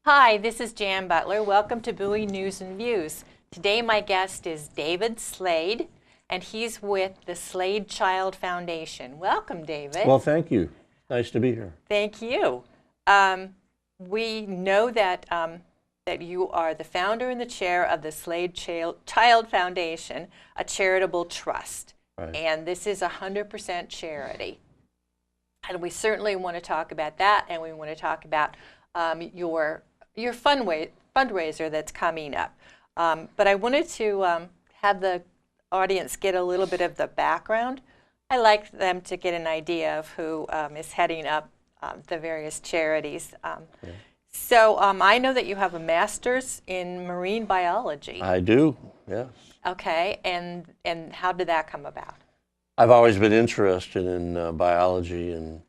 Hi, this is Jan Butler. Welcome to Bowie News and Views. Today my guest is David Slade, and he's with the Slade Child Foundation. Welcome, David. Well, thank you. Nice to be here. Thank you. We know that, that you are the founder and the chair of the Slade Child Foundation, a charitable trust. Right. And this is 100% charity. And we certainly want to talk about that, and we want to talk about your fundraiser that's coming up. But I wanted to have the audience get a little bit of the background. I like them to get an idea of who is heading up the various charities. So I know that you have a master's in marine biology. I do, yes. Okay, and how did that come about? I've always been interested in biology and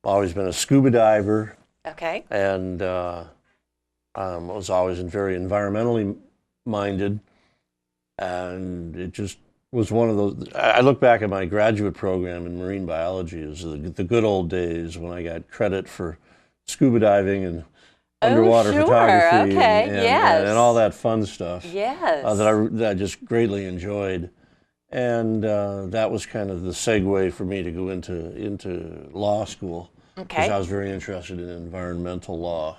always been a scuba diver. Okay. And was always very environmentally minded. And it just was one of those. I look back at my graduate program in marine biology as the good old days when I got credit for scuba diving and underwater photography and all that fun stuff. Yes. That I just greatly enjoyed. And that was kind of the segue for me to go into law school. Okay. Because I was very interested in environmental law.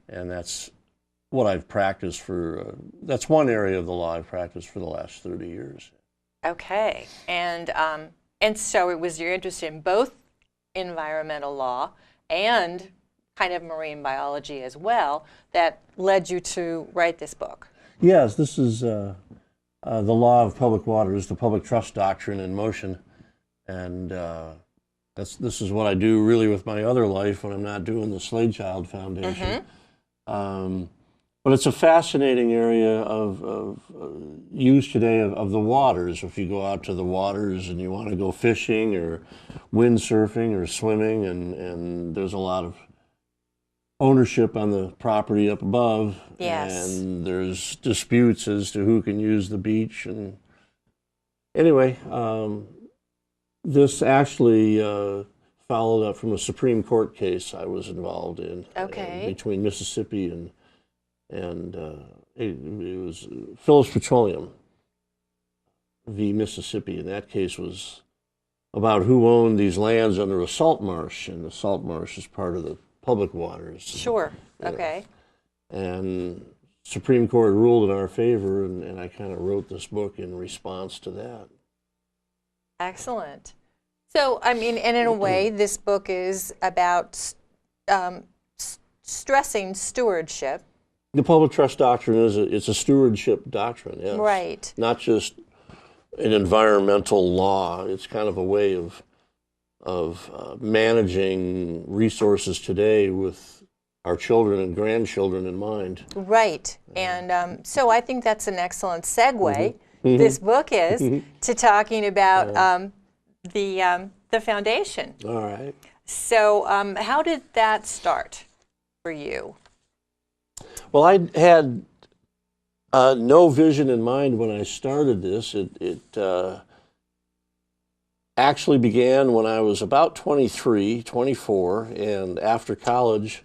And that's what I've practiced for, that's one area of the law I've practiced for the last 30 years. Okay. And so it was your interest in both environmental law and kind of marine biology as well that led you to write this book. Yes, this is the law of public waters, the public trust doctrine in motion. And this is what I do really with my other life when I'm not doing the Slade Child Foundation. But it's a fascinating area of use today of the waters. If you go out to the waters and you want to go fishing or windsurfing or swimming, and there's a lot of ownership on the property up above. Yes. And there's disputes as to who can use the beach. And anyway, this actually followed up from a Supreme Court case I was involved in. Okay. Between Mississippi and it was Phillips Petroleum v. Mississippi, and that case was about who owned these lands under a salt marsh, and the salt marsh is part of the public waters. Sure. Okay. And Supreme Court ruled in our favor, and I kind of wrote this book in response to that. Excellent. So, I mean, and in a way, this book is about stressing stewardship. The public trust doctrine it's a stewardship doctrine, yes. Right. Not just an environmental law. It's kind of a way of managing resources today with our children and grandchildren in mind. Right. And so I think that's an excellent segue. This book is to talking about the foundation. All right. So how did that start for you? Well, I had no vision in mind when I started this. It actually began when I was about 23, 24, and after college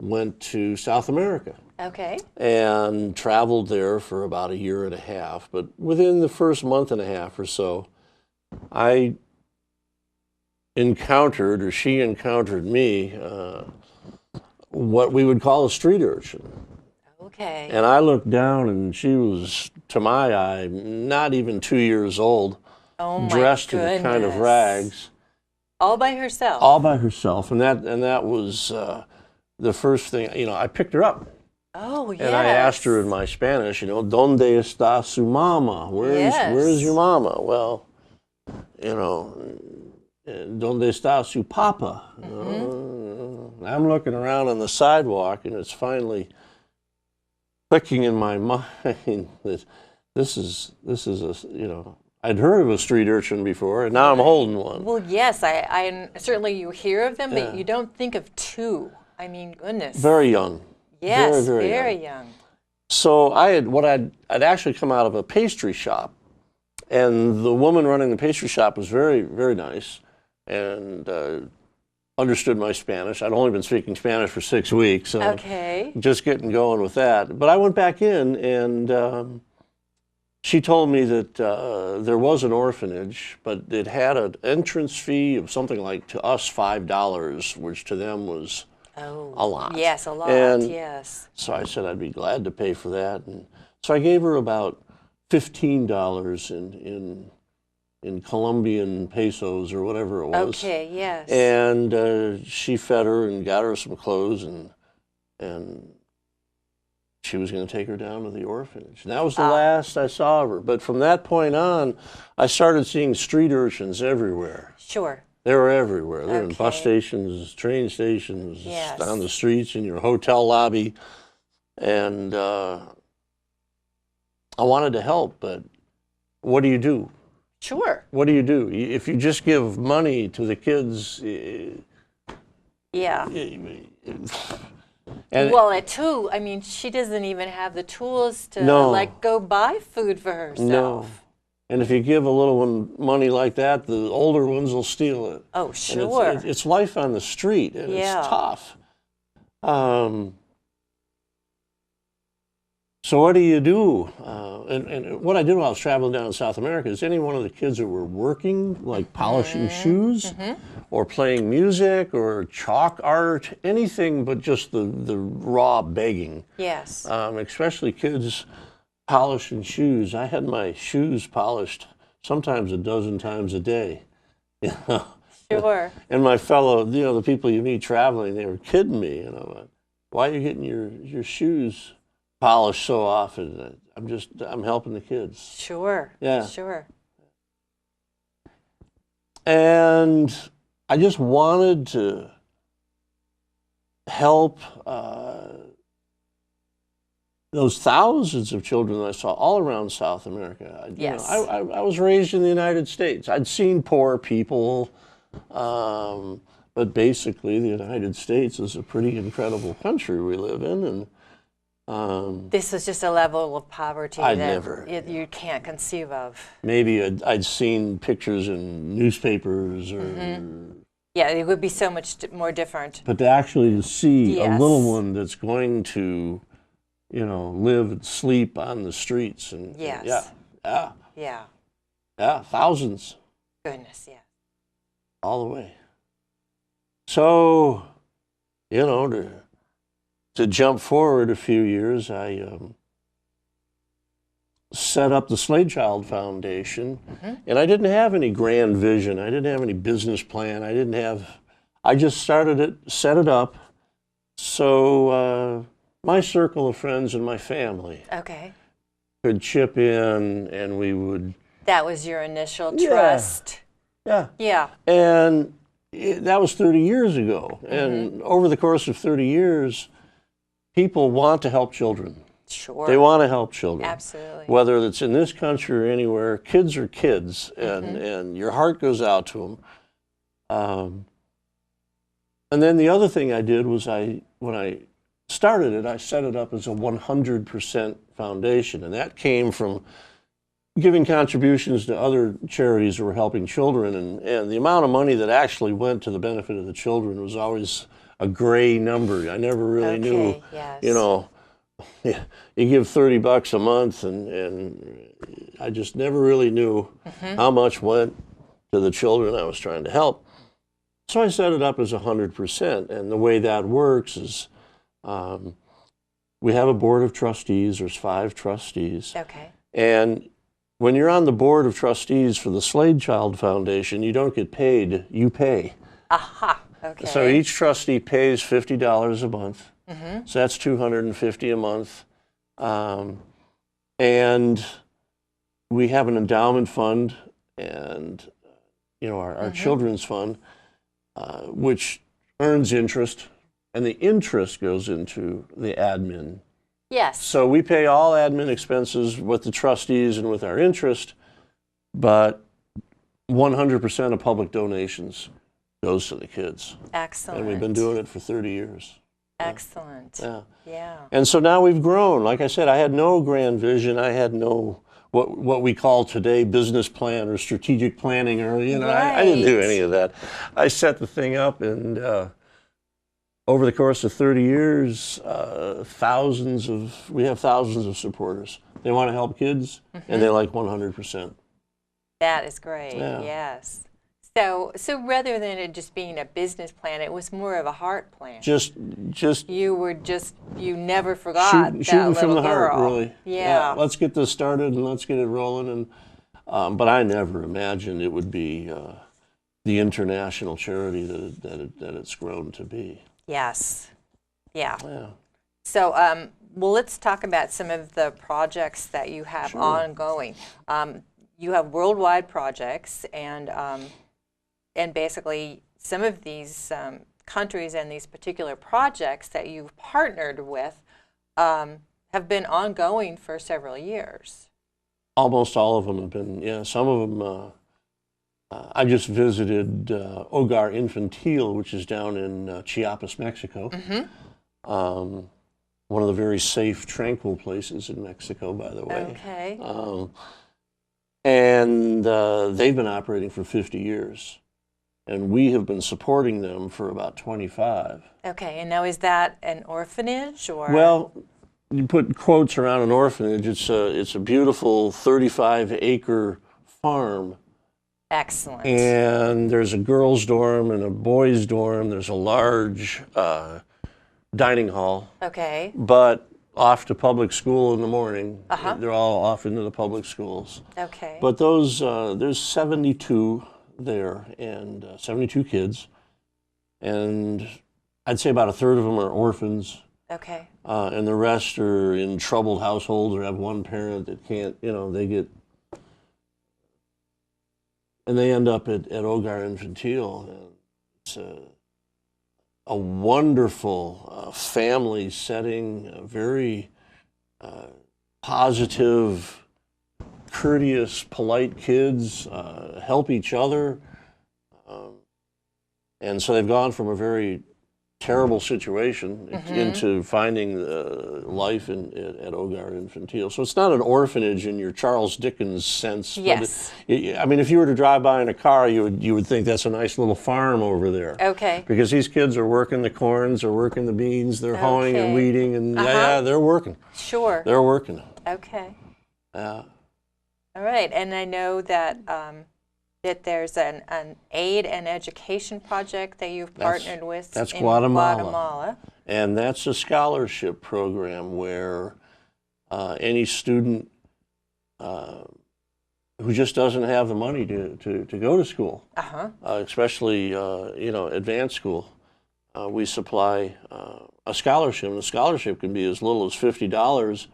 went to South America. Okay. And traveled there for about a year and a half. But within the first month and a half or so, I encountered, or she encountered me, what we would call a street urchin. Okay. And I looked down, and she was, to my eye, not even 2 years old, dressed in kind of rags. All by herself? All by herself. And that was the first thing, I picked her up. Oh, yes. And I asked her in my Spanish, ¿Dónde está su mamá? Where's your mama? Well, ¿Dónde está su papa? I'm looking around on the sidewalk, and it's finally clicking in my mind that this is I'd heard of a street urchin before, and now I'm holding one. Well, yes, I certainly you hear of them, but you don't think of two. I mean, goodness. Very young. Yes, very young. So I'd actually come out of a pastry shop, and the woman running the pastry shop was very, very nice, and understood my Spanish. I'd only been speaking Spanish for 6 weeks, so Okay. just getting going with that. But I went back in, and she told me that there was an orphanage, but it had an entrance fee of something like, to us, $5, which to them was a lot. Yes, a lot, And yes. so I said I'd be glad to pay for that. And so I gave her about $15 in Colombian pesos or whatever it was. Okay, yes. And she fed her and got her some clothes, and she was going to take her down to the orphanage. And that was the last I saw of her. But from that point on, I started seeing street urchins everywhere. Sure. They were everywhere. They were in bus Okay. stations, train stations, Yes. on the streets, in your hotel lobby. And I wanted to help, but what do you do? Sure. What do you do? If you just give money to the kids, Yeah. and Well, at 2, I mean, she doesn't even have the tools to No. like go buy food for herself. no. And if you give a little one money like that, the older ones will steal it. Oh, And sure. it's life on the street, and Yeah. it's tough. So what do you do? And what I did while I was traveling down in South America is any one of the kids that were working, like polishing shoes, or playing music, or chalk art, anything but just the raw begging. Yes. Especially kids polishing shoes. I had my shoes polished sometimes a dozen times a day. You know? Sure. And my fellow, the people you meet traveling, they were kidding me. Why are you getting your shoes polished so often? I'm helping the kids. Sure. Yeah. Sure. And I just wanted to help those thousands of children that I saw all around South America. Yes. I was raised in the United States. I'd seen poor people, but basically the United States is a pretty incredible country we live in, and This was just a level of poverty I'd that never- you can't conceive of. maybe I'd seen pictures in newspapers, or Yeah, it would be so much more different. but to actually see a Yes. little one that's going to, live and sleep on the streets, and Yes. yeah, thousands Goodness, yeah. all the way. So, to jump forward a few years, I set up the Slade Child Foundation, and I didn't have any grand vision. I didn't have any business plan. I just started it, set it up, so my circle of friends and my family Okay. could chip in, and we would, That was your initial Yeah. trust. yeah. Yeah. And that was 30 years ago. And over the course of 30 years, people want to help children. Sure. They want to help children. Absolutely. Whether it's in this country or anywhere, kids are kids, and your heart goes out to them. And then the other thing I did was when I started it, I set it up as a 100% foundation, and that came from giving contributions to other charities that were helping children, and the amount of money that actually went to the benefit of the children was always a gray number. I never really knew, yes. you give $30 a month, and I just never really knew how much went to the children I was trying to help. So I set it up as 100%, and the way that works is we have a board of trustees. There's 5 trustees. Okay. And when you're on the board of trustees for the Slade Child Foundation, you don't get paid, you pay. Aha. Okay. So each trustee pays $50 a month. So that's $250 a month. And we have an endowment fund, and our children's fund, which earns interest, and the interest goes into the admin. Yes. So we pay all admin expenses with the trustees and with our interest, but 100% of public donations goes to the kids. Excellent. And we've been doing it for 30 years. Excellent. Yeah. Yeah. And so now we've grown. Like I said, I had no grand vision. what we call today business plan or strategic planning, or I didn't do any of that. I set the thing up, and over the course of 30 years, we have thousands of supporters. They want to help kids, and they like 100%. That is great. Yeah. Yes. So rather than it just being a business plan, it was more of a heart plan. You never forgot that shooting little from the girl. heart, really. Yeah. Let's get this started and let's get it rolling. And but I never imagined it would be the international charity that it's grown to be. Yes. Yeah. Yeah. So, well, let's talk about some of the projects that you have ongoing. You have worldwide projects, and basically some of these countries and these particular projects that you've partnered with have been ongoing for several years. Almost all of them have been, yeah. Some of them, I just visited Hogar Infantil, which is down in Chiapas, Mexico. One of the very safe, tranquil places in Mexico, by the way. Okay. And they've been operating for 50 years. And we have been supporting them for about 25. Okay, and now is that an orphanage or? Well, you put quotes around an orphanage. It's a beautiful 35-acre farm. Excellent. And there's a girls' dorm and a boys' dorm. There's a large dining hall. Okay. But off to public school in the morning. They're all off into the public schools. Okay. But those, there's 72 there, and 72 kids, and I'd say about a third of them are orphans. Okay. And the rest are in troubled households or have one parent that can't, and they end up at Hogar Infantil. It's a wonderful family setting, a very positive, courteous, polite kids, help each other. And so they've gone from a very terrible situation into finding life at Hogar Infantil. So it's not an orphanage in your Charles Dickens sense. Yes. But I mean, if you were to drive by in a car, you would think that's a nice little farm over there. Okay. Because these kids are working the corns, they're working the beans, they're hoeing and weeding, and they're working. Sure. They're working. Okay. Yeah. All right, and I know that that there's an aid and education project that you've partnered with. That's in Guatemala. And that's a scholarship program where any student who just doesn't have the money to go to school, especially advanced school, we supply a scholarship. And the scholarship can be as little as $50.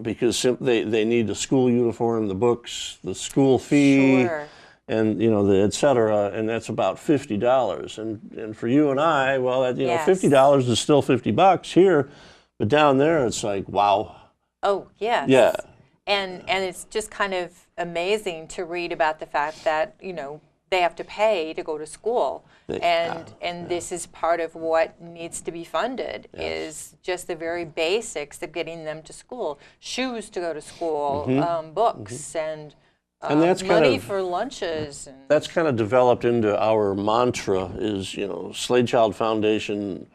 Because they need the school uniform, the books, the school fee, and the et cetera, and that's about $50. And for you and I, well, $50 is still $50 here, but down there it's like, wow. Oh yes. Yeah. And it's just kind of amazing to read about the fact that they have to pay to go to school. And this is part of what needs to be funded is just the very basics of getting them to school. Shoes to go to school, books, and that's money for lunches. And that's kind of developed into our mantra is, Slade Child Foundation,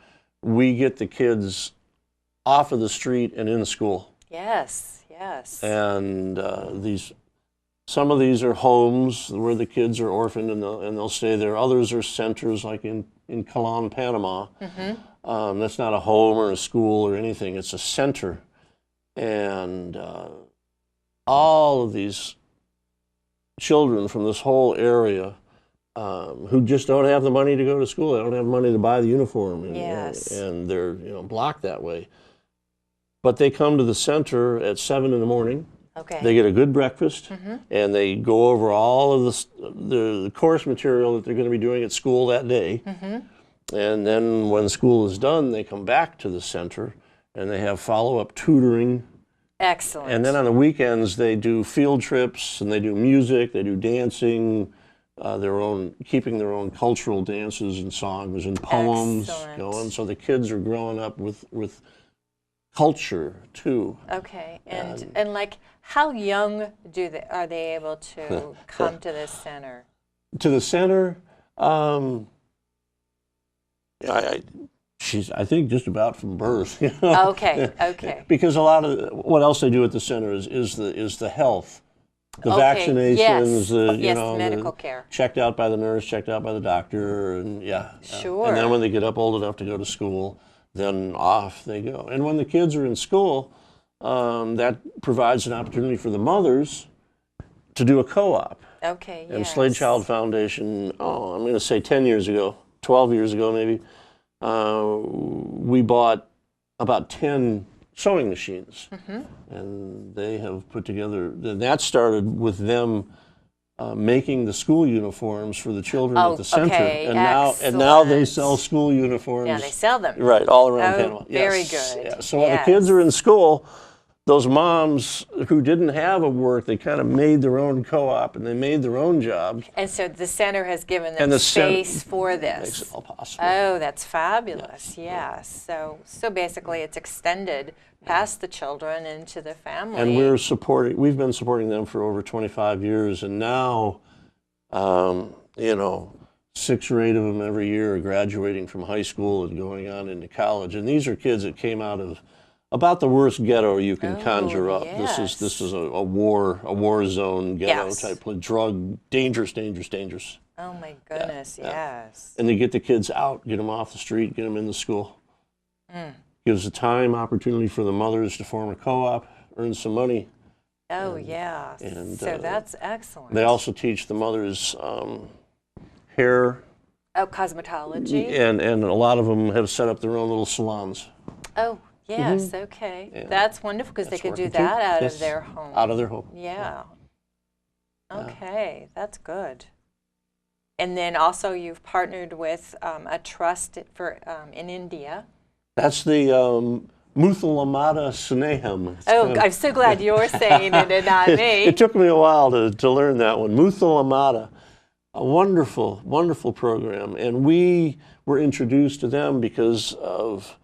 we get the kids off of the street and in school. Yes, yes. And some of these are homes where the kids are orphaned and they'll stay there. Others are centers like in Colón, Panama. That's not a home or a school or anything. It's a center. And all of these children from this whole area who just don't have the money to go to school. They don't have money to buy the uniform. And they're blocked that way. But they come to the center at 7 in the morning. Okay. They get a good breakfast, and they go over all of the course material that they're going to be doing at school that day. And then when school is done, they come back to the center, and they have follow-up tutoring. Excellent. And then on the weekends, they do field trips, and they do music, they do dancing, keeping their own cultural dances and songs and poems going. So the kids are growing up with culture too. Okay, and like, how young are they able to come to this center? To the center, I think just about from birth. You know? Okay, okay. Because a lot of what else they do at the center is the health, the Okay, vaccinations, yes, the yes, medical care. checked out by the nurse, checked out by the doctor, and Sure. And then when they get up old enough to go to school, then off they go. And when the kids are in school, that provides an opportunity for the mothers to do a co-op. Okay, And yes. Slade Child Foundation, I'm going to say 10 years ago, 12 years ago maybe, we bought about 10 sewing machines. And they have put together, and that started with them making the school uniforms for the children at the center. Okay, and now they excellent. sell school uniforms. Yeah, they sell them. Right, all around Oh, Panama. very Yes, good. yeah. So while the kids are in school, those moms who didn't have a work, they kind of made their own co-op and they made their own jobs. And so the center has given them And the space for this. Makes it all possible. Oh, that's fabulous. Yes. So basically it's extended past the children into the family. And we've been supporting them for over 25 years, and now, 6 or 8 of them every year are graduating from high school and going on into college. And these are kids that came out of about the worst ghetto you can conjure up. Yes. This is a war zone ghetto Yes. type place. Drug, dangerous. Oh my goodness, yes. And they get the kids out, get them off the street, get them into school. Gives a time opportunity for the mothers to form a co-op, earn some money. Oh yeah. And so that's excellent. They also teach the mothers hair, cosmetology. and a lot of them have set up their own little salons. Oh yes, okay. Yeah. That's wonderful because they That's could do working too. that out Yes. of their home. Out of their home. Yeah. Okay, that's good. And then also you've partnered with a trust for in India. That's the Muthalamata Sneham. Oh, I'm so glad you're saying it and not me. It took me a while to learn that one. Muthalamata, a wonderful, wonderful program. And we were introduced to them because of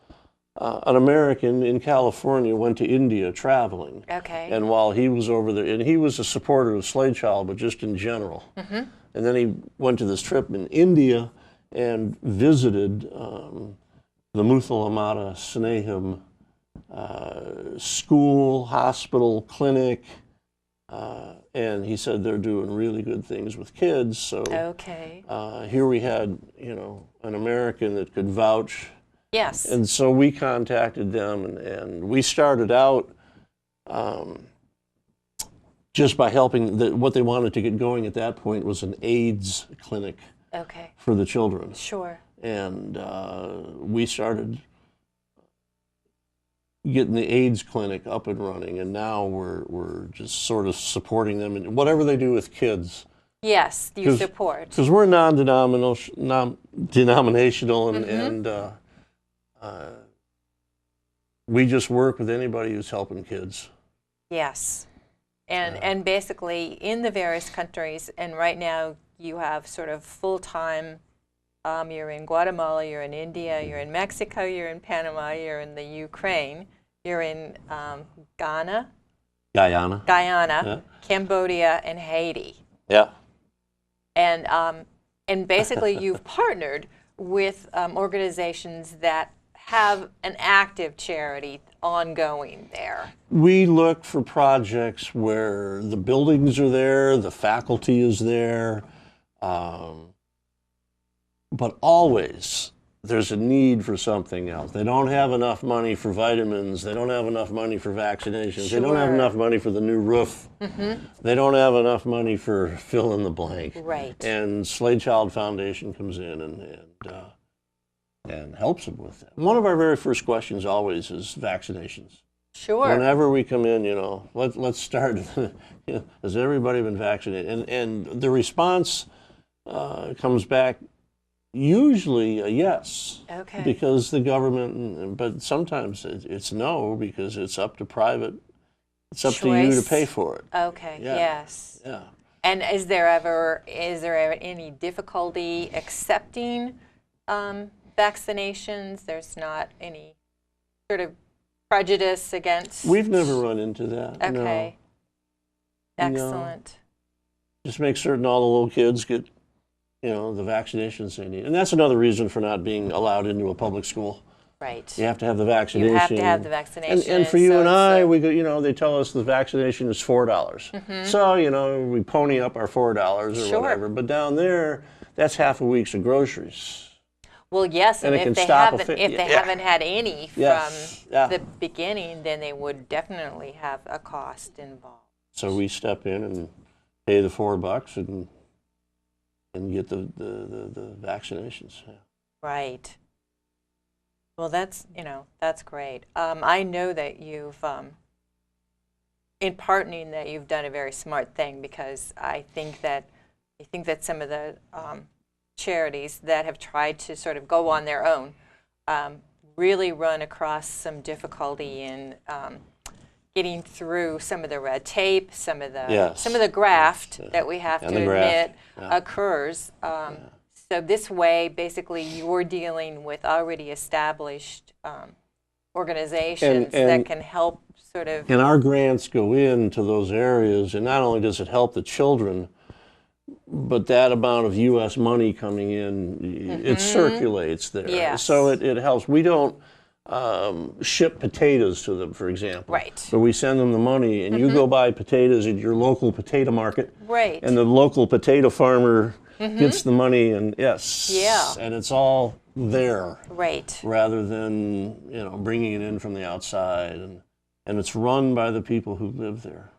an American in California went to India traveling. Okay. And while he was over there, and he was a supporter of Slade Child, but just in general. And then he went to this trip in India and visited the Muthalamata Sneham school, hospital, clinic, and he said they're doing really good things with kids. So Okay. here we had, an American that could vouch. Yes. And so we contacted them, and we started out just by helping. What they wanted to get going at that point was an AIDS clinic Okay. for the children. Sure. And we started getting the AIDS clinic up and running, and now we're just sort of supporting them in whatever they do with kids. Yes, you support. Because we're non-denominational, and we just work with anybody who's helping kids. Yes. And basically in the various countries, and right now you have sort of full-time, you're in Guatemala, you're in India, you're in Mexico, you're in Panama, you're in the Ukraine, you're in Guyana, Guyana. Cambodia, and Haiti. Yeah. And basically you've partnered with organizations that have an active charity ongoing there. We look for projects where the buildings are there, the faculty is there, but always there's a need for something else. They don't have enough money for vitamins. They don't have enough money for vaccinations. They don't have enough money for the new roof. They don't have enough money for fill in the blank. Right. And Slade Child Foundation comes in and helps them with that. One of our very first questions always is vaccinations. Sure. Whenever we come in, let's start. Has everybody been vaccinated? And the response comes back usually a yes. Okay. Because the government, but sometimes it's no, because it's up to private. It's up to you to pay for it. Okay. Yeah. Yes. Yeah. And is there ever any difficulty accepting vaccinations? There's not any sort of prejudice against? We've never run into that. Okay. No. Excellent. Just make certain all the little kids get, the vaccinations they need. And that's another reason for not being allowed into a public school. Right. You have to have the vaccination. You have to have the vaccination. And for you and I, we go, they tell us the vaccination is $4. So, we pony up our $4 or whatever. But down there, that's half a week's of groceries. Well, yes, and if they haven't had any from the beginning, then they would definitely have a cost involved. So we step in and pay the $4 and get the vaccinations. Yeah. Right. Well, that's great. I know that you've, in partnering, that you've done a very smart thing, because I think that some of the charities that have tried to sort of go on their own really run across some difficulty in getting through some of the red tape, some of the graft that we have to admit occurs. So this way, basically, you're dealing with already established organizations that can help sort of. And our grants go into those areas, and not only does it help the children, but that amount of U.S. money coming in, it circulates there. Yes. So it helps. We don't ship potatoes to them, for example. Right. But we send them the money, and you go buy potatoes at your local potato market. Right. And the local potato farmer gets the money, and and it's all there. Right. Rather than bringing it in from the outside, and it's run by the people who live there.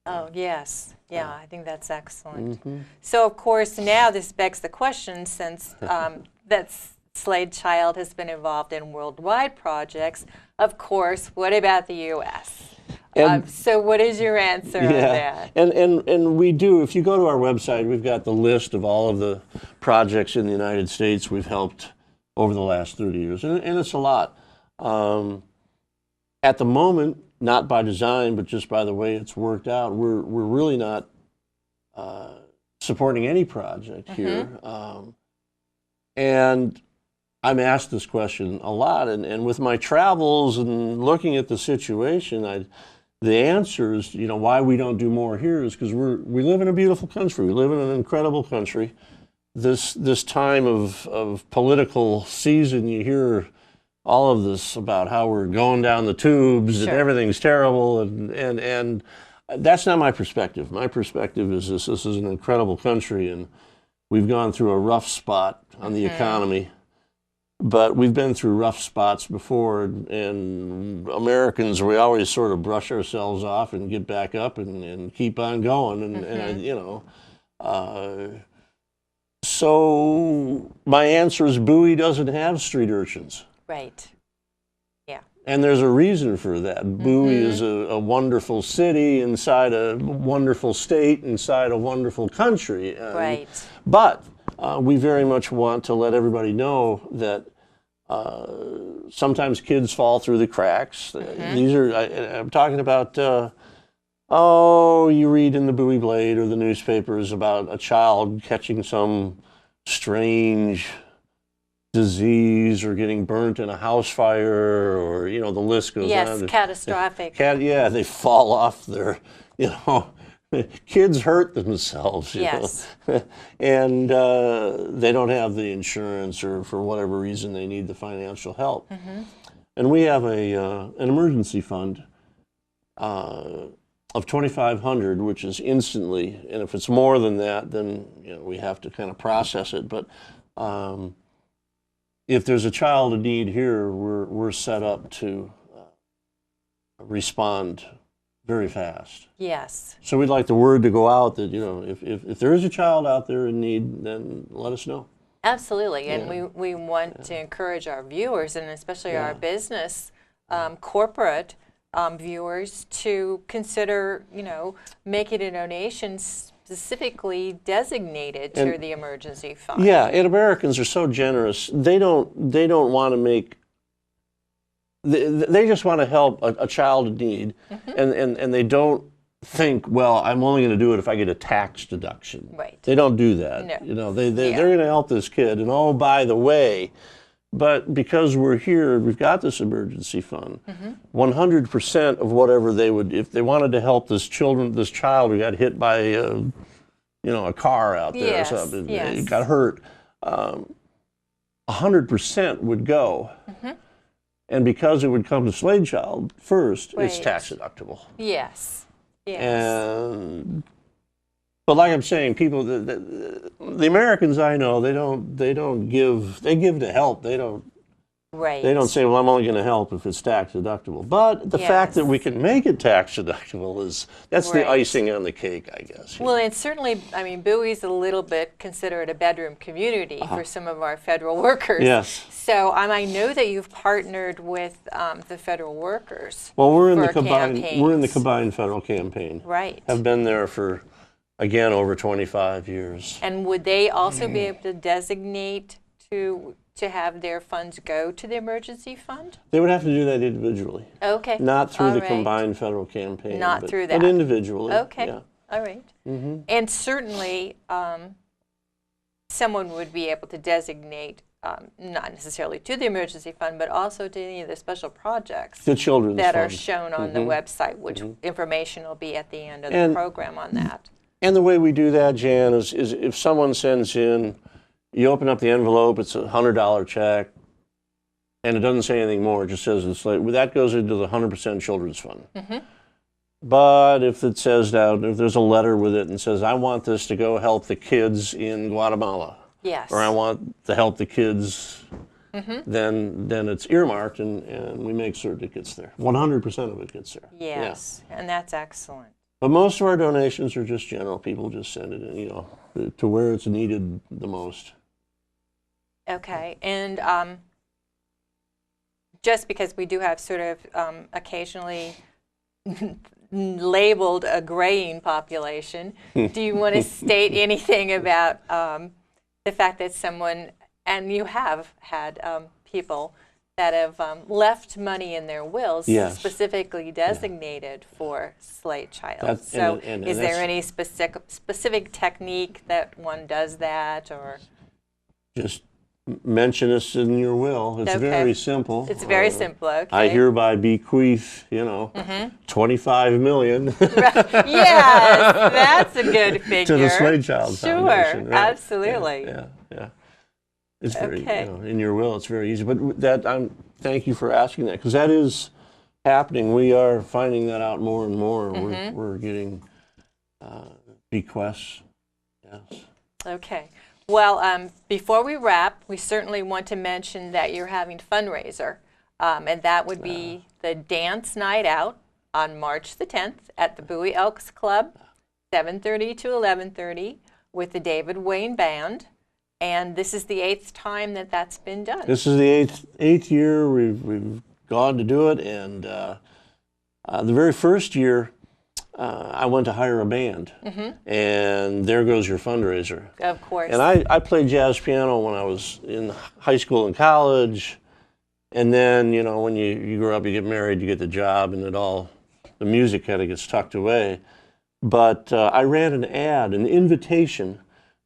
Oh yes, yeah, I think that's excellent. So of course now this begs the question, since that Slade Child has been involved in worldwide projects. Of course, what about the U.S.? So what is your answer on that? And we do, if you go to our website, we've got the list of all of the projects in the United States we've helped over the last 30 years, and it's a lot. At the moment, not by design, but just by the way it's worked out, we're really not supporting any project here. And I'm asked this question a lot, and with my travels and looking at the situation, the answer is, why we don't do more here is because we live in a beautiful country. We live in an incredible country. This time of political season, you hear all of this about how we're going down the tubes and everything's terrible, and that's not my perspective. My perspective is this is an incredible country, and we've gone through a rough spot on the economy. But we've been through rough spots before, and Americans, we always sort of brush ourselves off and get back up and keep on going. So my answer is Bowie doesn't have street urchins. Right. Yeah. And there's a reason for that. Bowie is a wonderful city inside a wonderful state, inside a wonderful country. Right. But we very much want to let everybody know that sometimes kids fall through the cracks. These are, I'm talking about, you read in the Bowie Blade or the newspapers about a child catching some strange disease or getting burnt in a house fire, or, the list goes on. Yes, catastrophic. They fall off their, kids hurt themselves, yes. And they don't have the insurance, or for whatever reason they need the financial help. And we have an emergency fund of $2,500, which is instantly, and if it's more than that, then we have to kind of process it. But if there's a child in need here, we're set up to respond very fast. Yes. So we'd like the word to go out that, if there is a child out there in need, then let us know. Absolutely. And we want to encourage our viewers, and especially our business, corporate viewers, to consider, making a donation specifically designated to the emergency fund. Yeah, and Americans are so generous. They don't want to make. They just want to help a child in need, and they don't think, well, I'm only going to do it if I get a tax deduction. Right. They don't do that. No. They're going to help this kid, and oh, by the way, But because we're here, we've got this emergency fund. 100% of whatever they would, if they wanted to help this child who got hit by a car out there Yes, or something, yes. he got hurt, 100% would go. And because it would come to Slade Child first, it's Right. tax deductible. Yes. Yes. But like I'm saying, people, the Americans I know, they give to help. They don't Right. say, well, I'm only going to help if it's tax deductible. But the fact that we can make it tax deductible that's the Right. icing on the cake, I guess. Well, and certainly, I mean, Bowie's a little bit considered a bedroom community for some of our federal workers. Yes. So I know that you've partnered with the federal workers. Well, we're in the for campaigns. combined federal campaign. Right. Have been there for, again, over 25 years. And would they also be able to designate to have their funds go to the emergency fund? They would have to do that individually. Okay. Not through All the right. combined federal campaign. Not through that. But individually. Okay. Yeah. All right. And certainly, someone would be able to designate, not necessarily to the emergency fund, but also to any of the special projects The children's that are fund. shown on the website, which information will be at the end of the And- program on that. And the way we do that, Jan, is if someone sends in, you open up the envelope, it's a $100 check, and it doesn't say anything more. It just says it's like, well, that goes into the 100% children's fund. But if it says down, if there's a letter with it and says, I want this to go help the kids in Guatemala, Yes. or I want to help the kids, then it's earmarked, and we make certain it gets there. 100% of it gets there. Yes. And that's excellent. But most of our donations are just general. People just send it in, to where it's needed the most. Okay. And just because we do have sort of occasionally labeled a graying population, do you want to state anything about the fact that someone, and you have had people that have left money in their wills Yes. specifically designated for Slade Child. That's- So and is there that's- any specific technique that one does that, or? Just mention us in your will. It's Okay. very simple. It's very simple, okay. I hereby bequeath, 25 million Yes, that's a good figure. to the Slade Child Foundation. Sure, Right. absolutely. Yeah. It's very, Okay. in your will, it's very easy. But thank you for asking that, because that is happening. We are finding that out more and more. We're getting bequests. Yes. Okay. Well, before we wrap, we certainly want to mention that you're having a fundraiser, and that would be the Dance Night Out on March the 10th at the Bowie Elks Club, 7:30 to 11:30, with the David Wayne Band. And this is the 8th time that that's been done. This is the eighth year we've gone to do it, and the very first year I went to hire a band, and there goes your fundraiser. Of course. And I played jazz piano when I was in high school and college, and then when you grow up, you get married, you get the job, and the music kind of gets tucked away. But I ran an invitation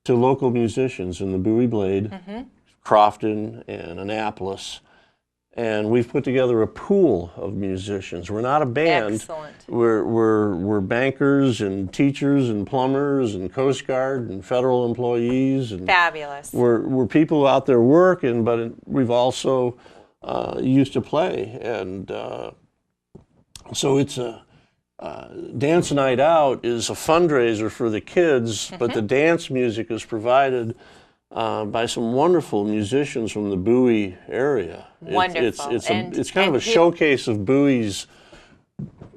to local musicians in the Bowie Blade, Crofton, and Annapolis. And we've put together a pool of musicians. We're not a band. Excellent. We're bankers and teachers and plumbers and Coast Guard and federal employees. And Fabulous. we're people out there working, but we've also used to play. And so it's a Dance Night Out is a fundraiser for the kids, but the dance music is provided by some wonderful musicians from the Bowie area. Wonderful. It's kind of a showcase of Bowie's,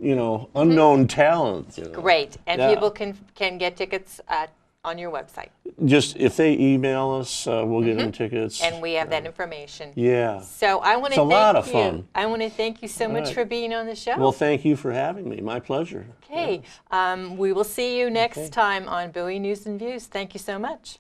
unknown talent. Great. And Yeah. people can get tickets on your website. Just if they email us, we'll get them tickets. And we have that information. Yeah. So I want to It's a thank lot of you. fun. I want to thank you so much right. for being on the show. Well, thank you for having me. My pleasure. Okay. We will see you next time on Bowie News and Views. Thank you so much.